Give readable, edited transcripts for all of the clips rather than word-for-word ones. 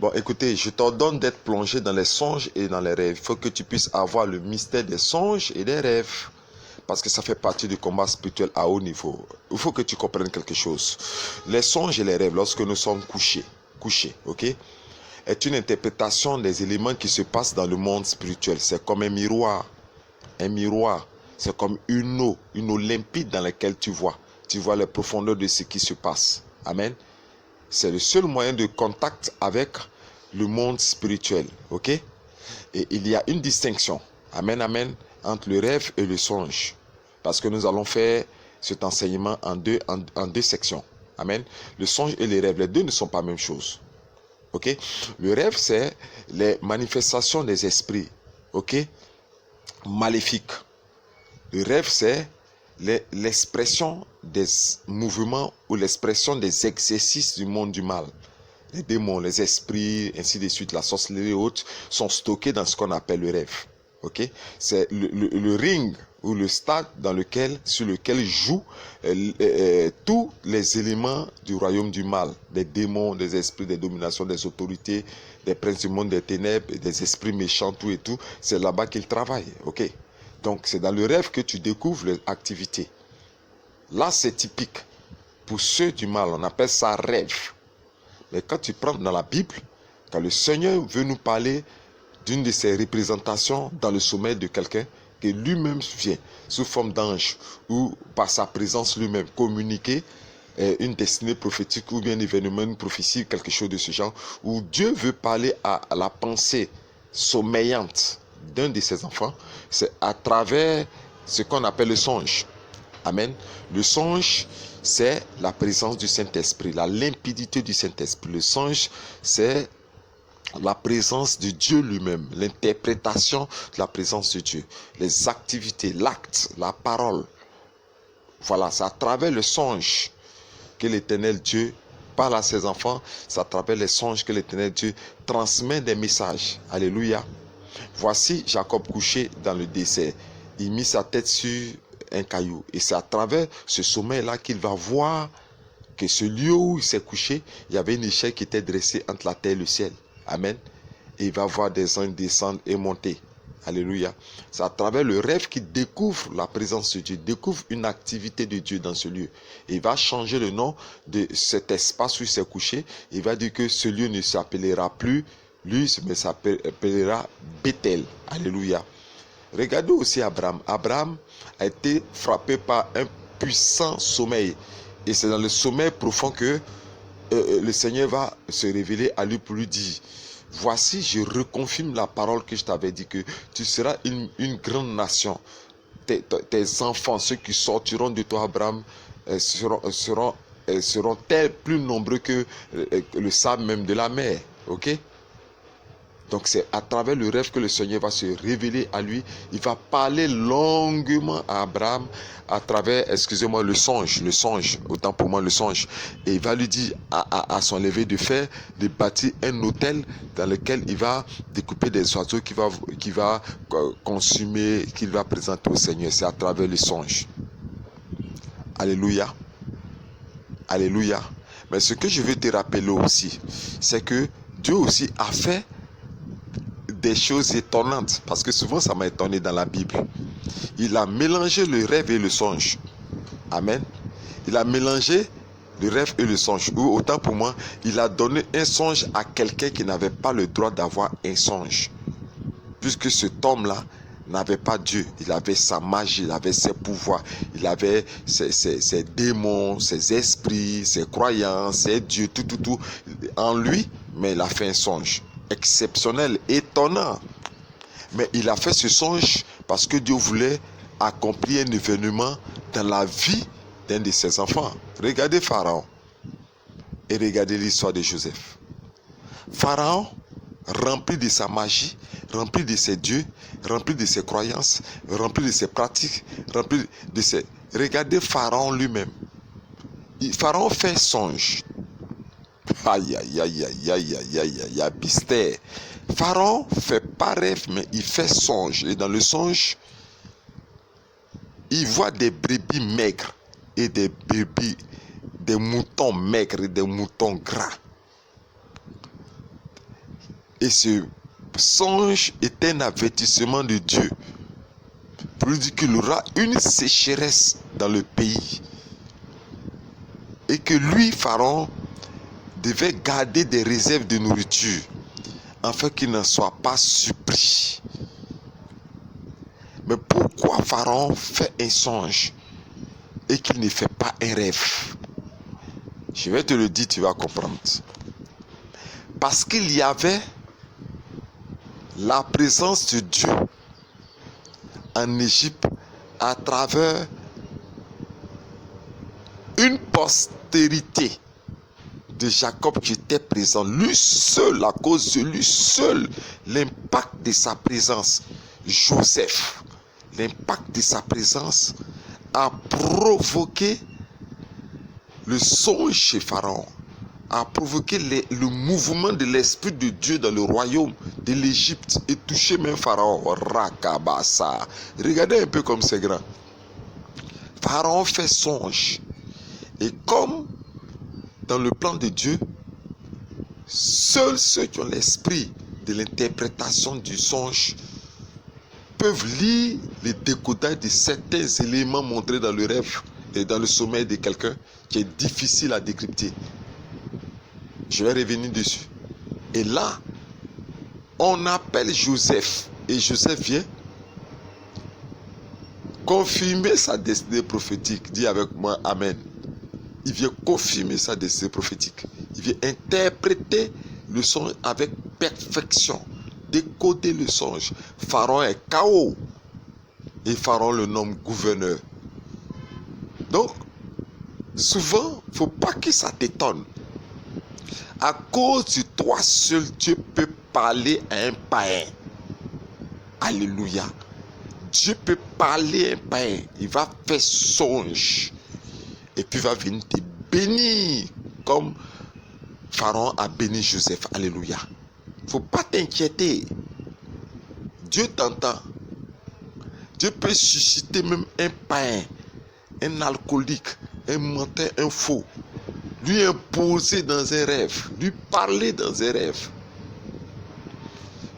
Bon, écoutez, je t'ordonne d'être plongé dans les songes et dans les rêves. Il faut que tu puisses avoir le mystère des songes et des rêves. Parce que ça fait partie du combat spirituel à haut niveau. Il faut que tu comprennes quelque chose. Les songes et les rêves, lorsque nous sommes couchés, ok, est une interprétation des éléments qui se passent dans le monde spirituel. C'est comme un miroir. Un miroir, c'est comme une eau limpide dans laquelle tu vois. Tu vois les profondeurs de ce qui se passe. Amen. C'est le seul moyen de contact avec le monde spirituel. Ok? Et il y a une distinction. Amen, amen. Entre le rêve et le songe. Parce que nous allons faire cet enseignement en deux sections. Amen. Le songe et les rêves, les deux ne sont pas la même chose. Ok? Le rêve, c'est les manifestations des esprits. Ok? Maléfiques. Le rêve, c'est l'expression des mouvements ou l'expression des exercices du monde du mal. Les démons, les esprits, ainsi de suite, la sorcellerie et autres sont stockés dans ce qu'on appelle le rêve. Ok? C'est le ring ou le stade sur lequel jouent tous les éléments du royaume du mal, des démons, des esprits, des dominations, des autorités, des princes du monde des ténèbres, des esprits méchants, tout et tout. C'est là-bas qu'ils travaillent. Ok? Donc c'est dans le rêve que tu découvres les activités. Là, c'est typique. Pour ceux du mal, on appelle ça rêve. Mais quand tu prends dans la Bible, quand le Seigneur veut nous parler d'une de ses représentations dans le sommeil de quelqu'un, que lui-même vient sous forme d'ange ou par sa présence lui-même communiquer une destinée prophétique ou bien un événement, une prophétie, quelque chose de ce genre, où Dieu veut parler à la pensée sommeillante d'un de ses enfants, c'est à travers ce qu'on appelle le songe. Amen. Le songe, c'est la présence du Saint-Esprit, la limpidité du Saint-Esprit. Le songe, c'est la présence de Dieu lui-même, l'interprétation de la présence de Dieu, les activités, l'acte, la parole. Voilà, c'est à travers le songe que l'Éternel Dieu parle à ses enfants, c'est à travers les songes que l'Éternel Dieu transmet des messages. Alléluia. Voici Jacob couché dans le désert. Il mit sa tête sur un caillou. Et c'est à travers ce sommeil-là qu'il va voir que ce lieu où il s'est couché, il y avait une échelle qui était dressée entre la terre et le ciel. Amen. Et il va voir des anges descendre et monter. Alléluia. C'est à travers le rêve qu'il découvre la présence de Dieu, découvre une activité de Dieu dans ce lieu. Et il va changer le nom de cet espace où il s'est couché. Il va dire que ce lieu ne s'appellera plus lui, mais s'appellera Bethel. Alléluia. Regardez aussi Abraham. Abraham a été frappé par un puissant sommeil. Et c'est dans le sommeil profond que le Seigneur va se révéler à lui pour lui dire: voici, je reconfirme la parole que je t'avais dit, que tu seras une grande nation. Tes enfants, ceux qui sortiront de toi, Abraham, seront tels plus nombreux que le sable même de la mer. Ok? Donc c'est à travers le rêve que le Seigneur va se révéler à lui. Il va parler longuement à Abraham à travers, le songe, autant pour moi le songe. Et il va lui dire à son lever de fer de bâtir un autel dans lequel il va découper des oiseaux qu'il va consumer, qu'il va présenter au Seigneur. C'est à travers le songe. Alléluia. Alléluia. Mais ce que je veux te rappeler aussi, c'est que Dieu aussi a fait des choses étonnantes, parce que souvent ça m'a étonné dans la Bible. Il a mélangé le rêve et le songe. Amen. Il a mélangé le rêve et le songe. Ou autant pour moi, il a donné un songe à quelqu'un qui n'avait pas le droit d'avoir un songe. Puisque cet homme-là n'avait pas Dieu. Il avait sa magie, il avait ses pouvoirs, il avait ses démons, ses esprits, ses croyances, ses dieux, tout en lui, mais il a fait un songe exceptionnel, étonnant. Mais il a fait ce songe parce que Dieu voulait accomplir un événement dans la vie d'un de ses enfants. Regardez Pharaon et regardez l'histoire de Joseph. Pharaon, rempli de sa magie, rempli de ses dieux, rempli de ses croyances, rempli de ses pratiques, rempli de ses... Regardez Pharaon lui-même. Pharaon fait songe. Aïe, aïe, aïe, aïe, aïe, aïe, aïe, aïe, aïe, mystère. Pharaon fait pas rêve, mais il fait songe. Et dans le songe, il voit des brebis maigres et des moutons maigres et des moutons gras. Et ce songe est un avertissement de Dieu pour lui dire qu'il y aura une sécheresse dans le pays. Et que lui, Pharaon, devait garder des réserves de nourriture afin qu'il ne soit pas surpris. Mais pourquoi Pharaon fait un songe et qu'il ne fait pas un rêve? Je vais te le dire, tu vas comprendre. Parce qu'il y avait la présence de Dieu en Égypte à travers une postérité de Jacob qui était présent. Lui seul, à cause de lui seul, l'impact de sa présence, Joseph, l'impact de sa présence a provoqué le songe chez Pharaon, a provoqué le mouvement de l'Esprit de Dieu dans le royaume de l'Égypte et touché même Pharaon. Rakabasa. Regardez un peu comme c'est grand. Pharaon fait songe. Et comme dans le plan de Dieu, seuls ceux qui ont l'esprit de l'interprétation du songe peuvent lire les décodages de certains éléments montrés dans le rêve et dans le sommeil de quelqu'un qui est difficile à décrypter. Je vais revenir dessus. Et là, on appelle Joseph. Et Joseph vient confirmer sa destinée prophétique. Dis avec moi, Amen. Il vient confirmer sa destinée prophétique. Il vient interpréter le songe avec perfection. Décoder le songe. Pharaon est KO. Et Pharaon le nomme gouverneur. Donc, souvent, il ne faut pas que ça t'étonne. À cause de toi seul, Dieu peut parler à un païen. Alléluia. Dieu peut parler à un païen. Il va faire songe. Et puis il va venir te bénir. Comme Pharaon a béni Joseph. Alléluia. Il ne faut pas t'inquiéter. Dieu t'entend. Dieu peut susciter même un païen, un alcoolique, un menteur, un faux. Lui imposer dans un rêve, lui parler dans un rêve,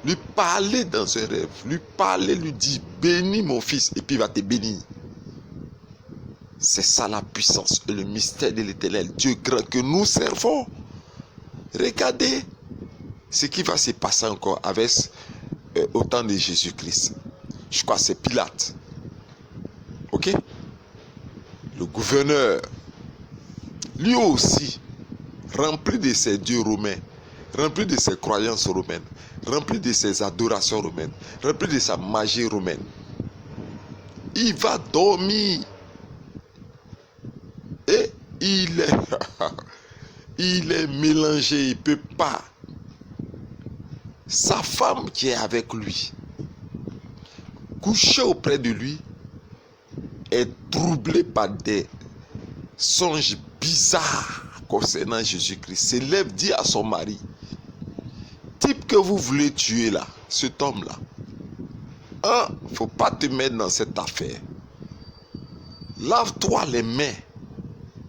lui parler dans un rêve, lui parler, lui dire bénis mon fils, et puis il va te bénir. C'est ça la puissance et le mystère de l'Éternel, Dieu grand que nous servons. Regardez ce qui va se passer encore avec au temps de Jésus-Christ. Je crois que c'est Pilate. Ok? Le gouverneur, lui aussi, rempli de ses dieux romains, rempli de ses croyances romaines, rempli de ses adorations romaines, rempli de sa magie romaine. Il va dormir. Et il est mélangé, il ne peut pas. Sa femme qui est avec lui, couchée auprès de lui, est troublée par des songes bizarres concernant Jésus-Christ. Se lève, dit à son mari, type que vous voulez tuer là, cet homme-là, il ne faut pas te mettre dans cette affaire. Lave-toi les mains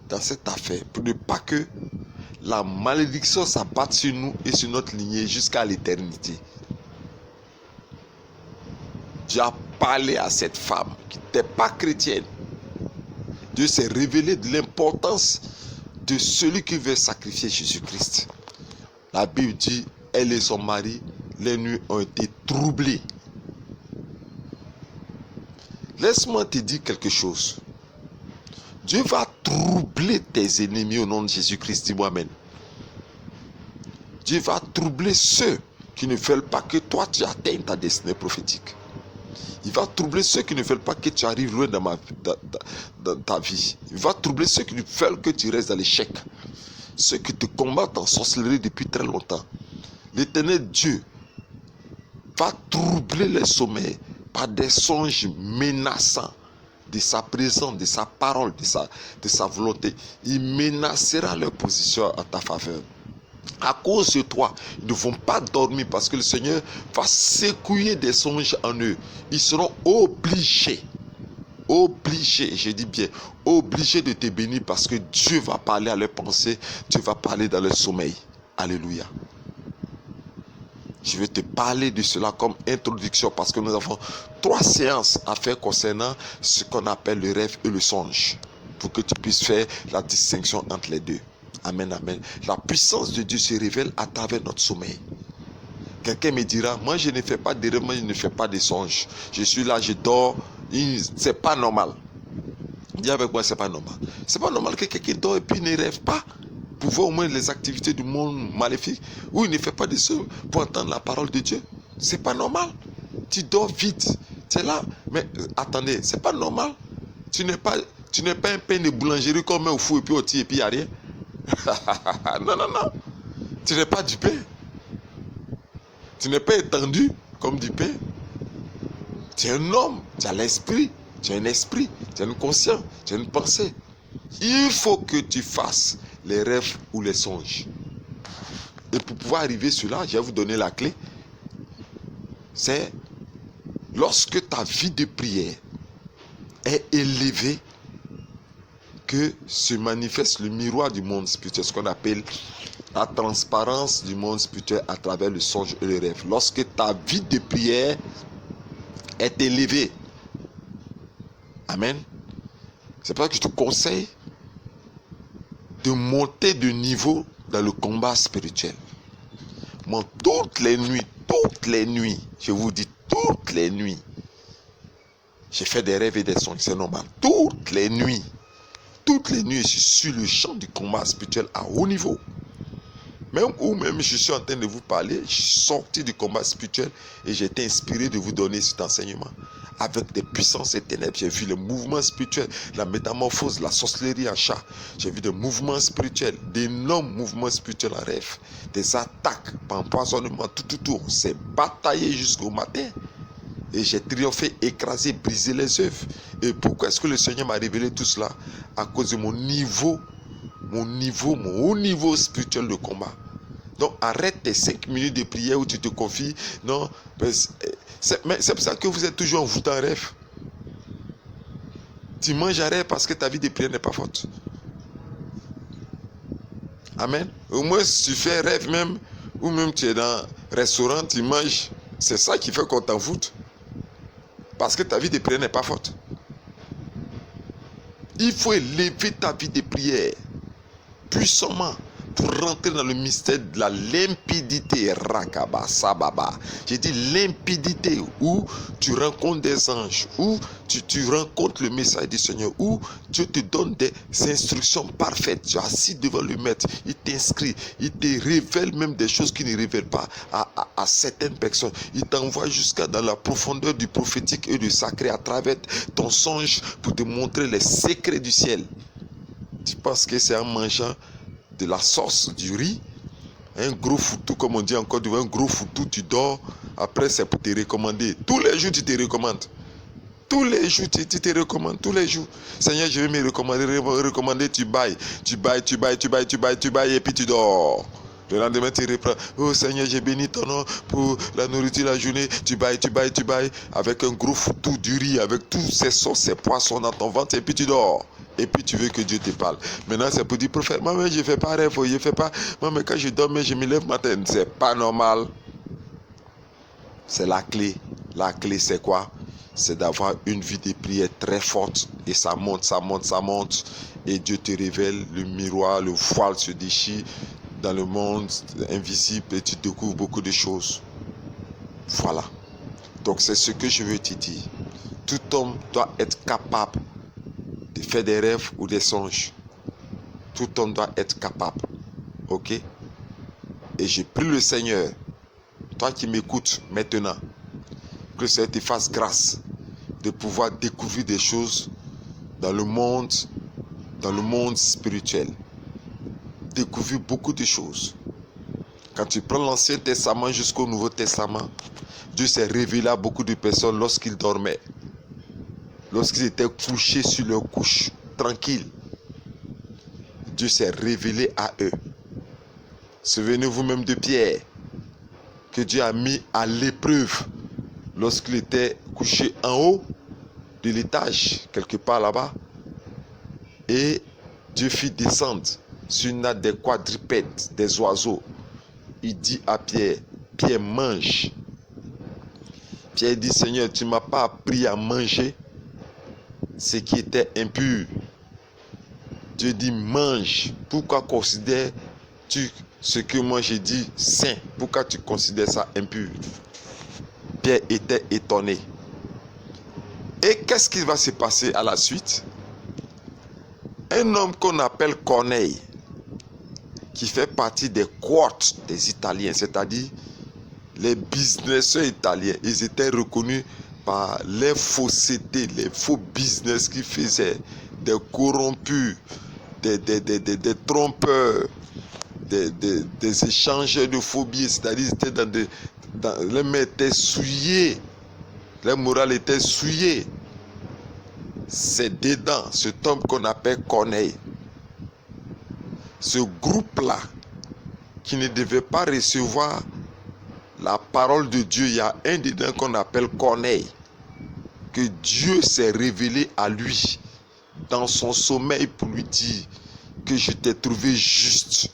dans cette affaire pour ne pas que la malédiction s'abatte sur nous et sur notre lignée jusqu'à l'éternité. Dieu a parlé à cette femme qui n'était pas chrétienne. Dieu s'est révélé de l'importance de celui qui veut sacrifier Jésus-Christ. La Bible dit, elle et son mari, les nuits ont été troublées. Laisse-moi te dire quelque chose. Dieu va troubler tes ennemis au nom de Jésus-Christ. Dis-moi amen. Dieu va troubler ceux qui ne veulent pas que toi tu atteignes ta destinée prophétique. Il va troubler ceux qui ne veulent pas que tu arrives loin dans ta vie. Il va troubler ceux qui veulent que tu restes dans l'échec. Ceux qui te combattent en sorcellerie depuis très longtemps. L'Éternel Dieu va troubler les sommeils par des songes menaçants de sa présence, de sa parole, de sa volonté. Il menacera leur position à ta faveur. À cause de toi, ils ne vont pas dormir parce que le Seigneur va secouer des songes en eux. Ils seront obligés, je dis bien, obligés de te bénir parce que Dieu va parler à leurs pensées, Dieu va parler dans leur sommeil. Alléluia. Je vais te parler de cela comme introduction parce que nous avons 3 séances à faire concernant ce qu'on appelle le rêve et le songe pour que tu puisses faire la distinction entre les deux. Amen, amen. La puissance de Dieu se révèle à travers notre sommeil. Quelqu'un me dira, moi je ne fais pas de rêve, moi je ne fais pas de songe. Je suis là, je dors, c'est pas normal. Dis avec moi, c'est pas normal. C'est pas normal que quelqu'un dort et puis ne rêve pas pour voir au moins les activités du monde maléfique, ou il ne fait pas de ce pour entendre la parole de Dieu. C'est pas normal. Tu dors vite. Tu es là. Mais attendez, c'est pas normal. Tu n'es pas un pain de boulangerie qu'on met au four et puis au tir et puis il n'y a rien. Non, non, non. Tu n'es pas du pain. Tu n'es pas étendu comme du pain. Tu es un homme. Tu as l'esprit. Tu as un esprit. Tu as une conscience. Tu as une pensée. Il faut que tu fasses les rêves ou les songes. Et pour pouvoir arriver sur là, je vais vous donner la clé. C'est lorsque ta vie de prière est élevée que se manifeste le miroir du monde spirituel, ce qu'on appelle la transparence du monde spirituel à travers le songe et le rêve. Lorsque ta vie de prière est élevée. Amen. C'est pour ça que je te conseille de monter de niveau dans le combat spirituel. Moi, toutes les nuits, je vous dis toutes les nuits, j'ai fait des rêves et des songes, c'est normal. Toutes les nuits, je suis sur le champ du combat spirituel à haut niveau. Même je suis en train de vous parler, je suis sorti du combat spirituel et j'ai été inspiré de vous donner cet enseignement. Avec des puissances et ténèbres, j'ai vu le mouvement spirituel, la métamorphose, la sorcellerie en chat. J'ai vu des mouvements spirituels, d'énormes mouvements spirituels en rêve, des attaques, par empoisonnement, tout. On s'est bataillé jusqu'au matin. Et j'ai triomphé, écrasé, brisé les œuvres. Et pourquoi est-ce que le Seigneur m'a révélé tout cela? À cause de mon haut niveau spirituel de combat. Donc arrête tes 5 minutes de prière où tu te confies. Non, c'est pour ça que vous êtes toujours envoûté en rêve. Tu manges à rêve parce que ta vie de prière n'est pas forte. Amen. Au moins si tu fais rêve même, ou même tu es dans un restaurant, tu manges. C'est ça qui fait qu'on t'envoûte. Parce que ta vie de prière n'est pas forte. Il faut élever ta vie de prière puissamment pour rentrer dans le mystère de la limpidité. Rakaba, sababa. J'ai dit limpidité, où tu rencontres des anges, où tu rencontres le message du Seigneur, où Dieu te donne des instructions parfaites. Tu es assis devant le maître, il t'inscrit, il te révèle même des choses qu'il ne révèle pas à certaines personnes. Il t'envoie jusqu'à dans la profondeur du prophétique et du sacré à travers ton songe pour te montrer les secrets du ciel. Tu penses que c'est en mangeant de la sauce, du riz, un gros foutou, comme on dit encore, un gros foutou, tu dors, après c'est pour te recommander. Tous les jours tu te recommandes. Tous les jours tu te recommandes, tous les jours. Seigneur, je vais me recommander, tu bailles, et puis tu dors. Le lendemain, tu reprends. Oh Seigneur, j'ai béni ton nom pour la nourriture de la journée. Tu bailles, avec un gros foutou, du riz, avec tous ces sauces, ces poissons dans ton ventre, et puis tu dors. Et puis tu veux que Dieu te parle. Maintenant c'est pour dire, prophète, moi je ne fais pas rêve, je ne fais pas. Moi mais quand je dors, je me lève matin. C'est pas normal. C'est la clé. La clé c'est quoi? C'est d'avoir une vie de prière très forte. Et ça monte. Et Dieu te révèle le miroir, le voile se déchire dans le monde invisible et tu découvres beaucoup de choses. Voilà. Donc c'est ce que je veux te dire. Tout homme doit être capable de faire des rêves ou des songes. Tout homme doit être capable. Ok? Et je prie le Seigneur, toi qui m'écoutes maintenant, que le Seigneur te fasse grâce de pouvoir découvrir des choses dans le monde spirituel. Découvrir beaucoup de choses. Quand tu prends l'Ancien Testament jusqu'au Nouveau Testament, Dieu s'est révélé à beaucoup de personnes lorsqu'ils dormaient. Lorsqu'ils étaient couchés sur leur couche, tranquilles, Dieu s'est révélé à eux. Souvenez-vous même de Pierre, que Dieu a mis à l'épreuve lorsqu'il était couché en haut de l'étage, quelque part là-bas. Et Dieu fit descendre sur une natte des quadrupèdes, des oiseaux. Il dit à Pierre, Pierre mange. Pierre dit, Seigneur, tu ne m'as pas appris à manger ce qui était impur. Dieu dit, mange. Pourquoi considères-tu ce que moi j'ai dit saint? Pourquoi tu considères ça impur? Pierre était étonné. Et qu'est-ce qui va se passer à la suite? Un homme qu'on appelle Corneille, qui fait partie des cohortes des Italiens, c'est-à-dire les businesseurs italiens, ils étaient reconnus par les faussetés, les faux business qu'ils faisaient, des corrompus, des trompeurs, des échangeurs de faux billets, c'est-à-dire ils étaient les mains étaient souillées, les morales étaient souillées. C'est dedans cet homme qu'on appelle Corneille. Ce groupe-là, qui ne devait pas recevoir la parole de Dieu, il y a un dedans qu'on appelle Corneille, que Dieu s'est révélé à lui dans son sommeil pour lui dire que je t'ai trouvé juste.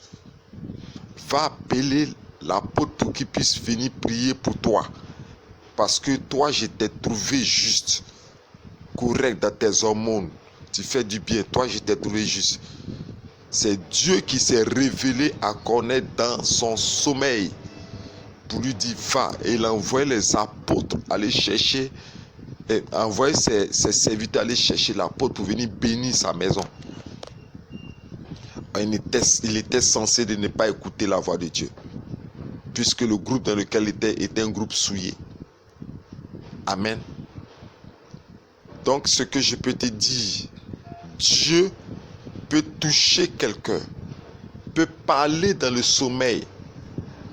Va appeler l'apôtre pour qu'il puisse venir prier pour toi. Parce que toi, je t'ai trouvé juste, correct dans tes hormones. Tu fais du bien, toi, je t'ai trouvé juste. C'est Dieu qui s'est révélé à Corneille dans son sommeil pour lui dire va. Et il a envoyé les apôtres aller chercher, envoyé ses serviteurs aller chercher l'apôtre pour venir bénir sa maison. Il était censé de ne pas écouter la voix de Dieu, puisque le groupe dans lequel il était un groupe souillé. Amen. Donc ce que je peux te dire, Dieu peut toucher quelqu'un, peut parler dans le sommeil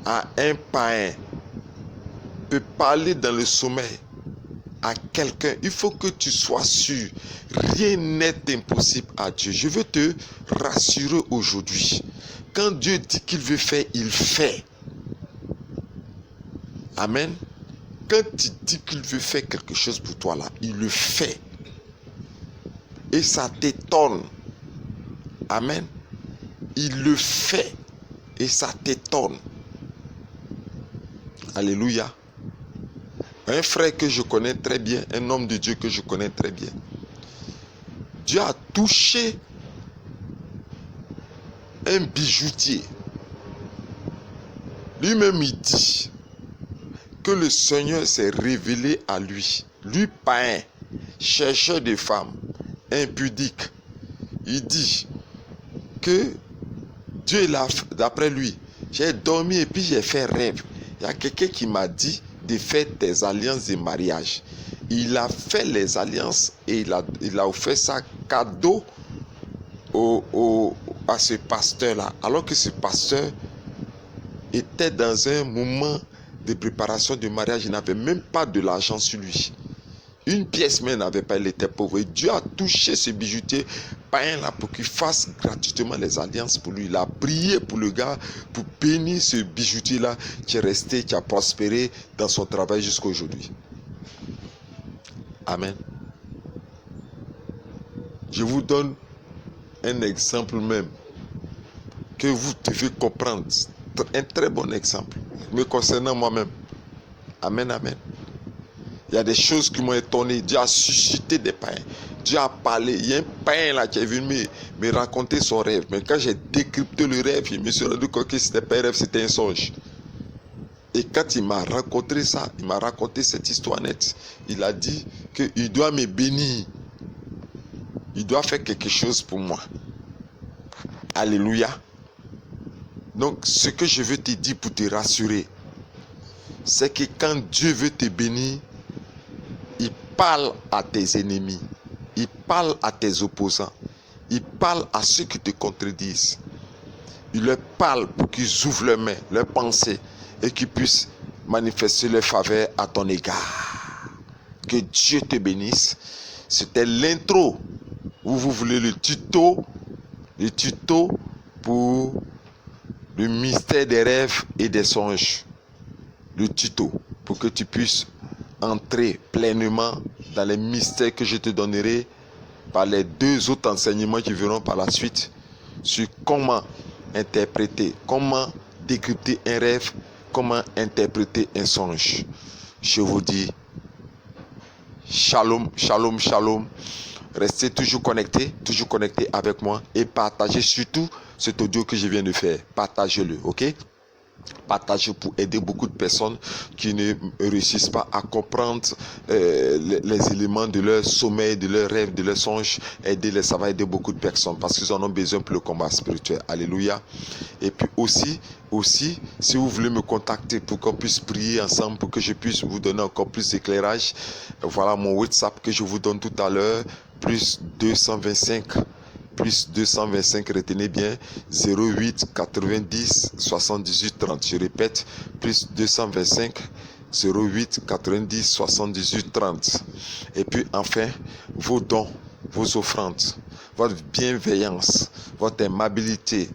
à un païen, peut parler dans le sommeil à quelqu'un. Il faut que tu sois sûr, rien n'est impossible à Dieu. Je veux te rassurer aujourd'hui. Quand Dieu dit qu'il veut faire, il fait. Amen. Quand il dit qu'il veut faire quelque chose pour toi là, il le fait. Et ça t'étonne. Amen. Il le fait. Et ça t'étonne. Alléluia. Un frère que je connais très bien, un homme de Dieu que je connais très bien. Dieu a touché un bijoutier. Lui-même il dit que le Seigneur s'est révélé à lui. Lui païen, chercheur de femmes, impudique. Il dit que Dieu l'a, d'après lui, j'ai dormi et puis j'ai fait rêve. Il y a quelqu'un qui m'a dit de faire des alliances de mariage. Il a fait les alliances et il a offert ça cadeau à ce pasteur-là. Alors que ce pasteur était dans un moment de préparation de mariage, il n'avait même pas de l'argent sur lui. Une pièce même n'avait pas, il était pauvre. Et Dieu a touché ce bijoutier païen là pour qu'il fasse gratuitement les alliances pour lui. Il a prié pour le gars, pour bénir ce bijoutier là qui est resté, qui a prospéré dans son travail jusqu'à aujourd'hui. Amen. Je vous donne un exemple même que vous devez comprendre. Un très bon exemple me concernant moi-même. Amen, amen. Il y a des choses qui m'ont étonné. Dieu a suscité des païens. Dieu a parlé. Il y a un païen là qui est venu me raconter son rêve. Mais quand j'ai décrypté le rêve, je me suis rendu compte que c'était pas un rêve, c'était un songe. Et quand il m'a raconté ça, il m'a raconté cette histoire nette. Il a dit qu'il doit me bénir. Il doit faire quelque chose pour moi. Alléluia. Donc, ce que je veux te dire pour te rassurer, c'est que quand Dieu veut te bénir, il parle à tes ennemis, il parle à tes opposants, il parle à ceux qui te contredisent. Il leur parle pour qu'ils ouvrent leurs mains, leurs pensées et qu'ils puissent manifester leur faveur à ton égard. Que Dieu te bénisse. C'était l'intro où vous voulez le tuto pour le mystère des rêves et des songes. Le tuto pour que tu puisses entrer pleinement dans les mystères que je te donnerai par les 2 autres enseignements qui verront par la suite sur comment interpréter, comment décrypter un rêve, comment interpréter un songe. Je vous dis shalom, shalom, shalom. Restez toujours connectés avec moi et partagez surtout cet audio que je viens de faire. Partagez-le, ok? Partagez pour aider beaucoup de personnes qui ne réussissent pas à comprendre les éléments de leur sommeil, de leurs rêves, de leurs songes. Ça va aider beaucoup de personnes parce qu'ils en ont besoin pour le combat spirituel. Alléluia. Et puis aussi, si vous voulez me contacter pour qu'on puisse prier ensemble, pour que je puisse vous donner encore plus d'éclairage, voilà mon WhatsApp que je vous donne tout à l'heure, plus 225, retenez bien, 08 90 78 30. Je répète, plus 225 08 90 78 30. Et puis enfin, vos dons, vos offrandes, votre bienveillance, votre aimabilité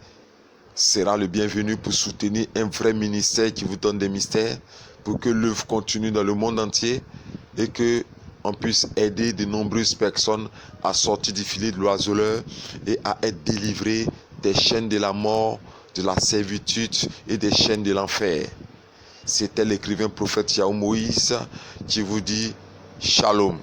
sera le bienvenu pour soutenir un vrai ministère qui vous donne des mystères, pour que l'œuvre continue dans le monde entier et que on puisse aider de nombreuses personnes à sortir du filet de l'oiseleur et à être délivrées des chaînes de la mort, de la servitude et des chaînes de l'enfer. C'était l'écrivain prophète Yahweh Moïse qui vous dit Shalom.